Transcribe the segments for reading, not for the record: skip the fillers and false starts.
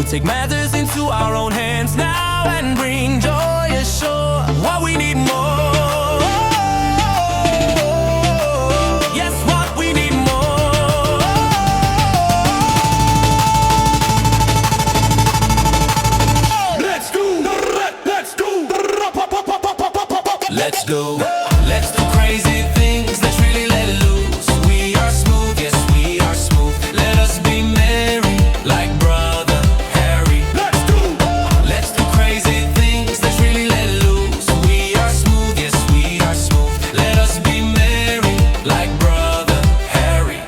We'll take matters into our own hands now and bring joy ashore. What we need more. Yes, what we need more. Let's go. Let's go. Let's go. Let's do crazy things. Let's really let it loose. We are smooth, yes, we are smooth. Let us be merry, like brother Harry. Let's do. Let's do crazy things. Let's really let it loose. We are smooth, yes, we are smooth. Let us be merry, like brother Harry.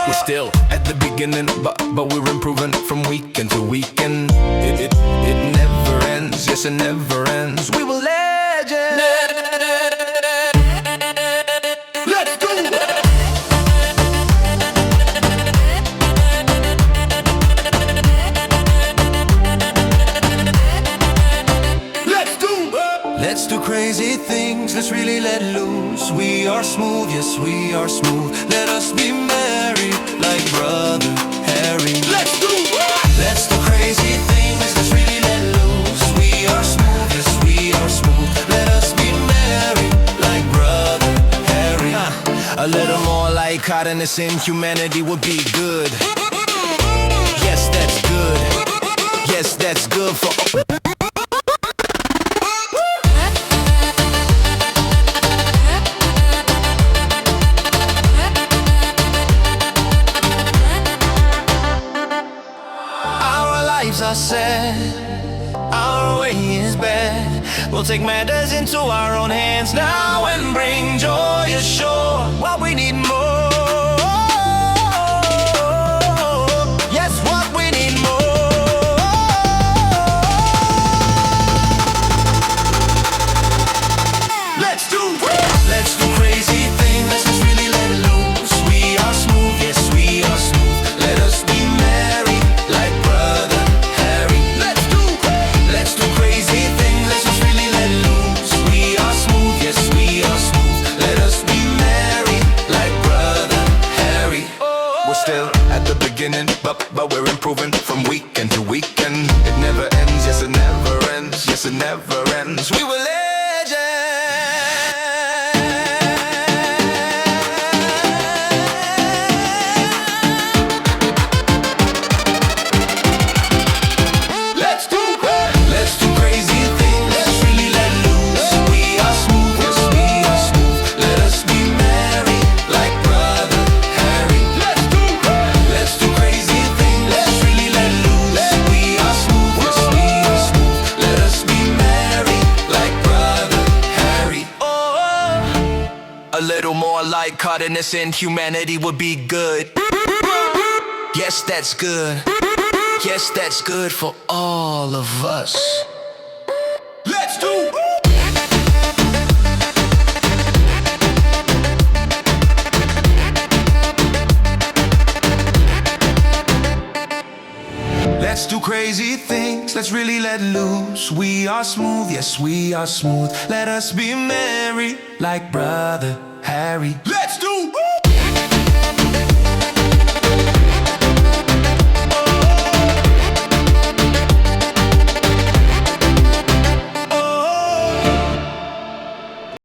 We're still at the beginning, but we're improving from weekend to weekend. It never ends, yes, it never ends. We will legend. Let's go. Let's do. Let's do crazy things. Let's really let loose. We are smooth, yes, we are smooth. Let us be merry, like brother Harry. Let's do. Let's do crazy things. Let's really let loose. We are smooth, yes, we are smooth. Let us be merry, like brother Harry. A little more like kindness in humanity would be good. Yes, that's good. Yes, that's good for. Our lives are sad, our way is bad. We'll take matters into our own hands now and bring joy ashore. What we need more. Yes, what we need more. Let's do. Let's do crazy things. Let's really let it loose. We are smooth, yes, we are smooth. Let us be merry, like brother Harry. Let's do. Let's do crazy things. Let's just really let it loose. We are smooth, yes, we are smooth. Let us be merry, like brother Harry. We're still at the beginning, but we're improving from weekend to weekend. It never ends, yes, it never ends. Yes, it never ends. We were legends. Let's do. Let's do crazy things. Let's really let loose. We are smooth, yes, we are smooth. Let us be merry, like brother Harry. Let's do. Let's do crazy things. Let's really let loose. We are smooth, yes, we are smooth. Let us be merry, like brother Harry. A little more like kindness in humanity would be good. Yes, that's good. Yes, that's good for all of us. Let's do. Let's do crazy things. Let's really let loose. We are smooth, yes, we are smooth. Let us be merry, like brother Harry. Let's do.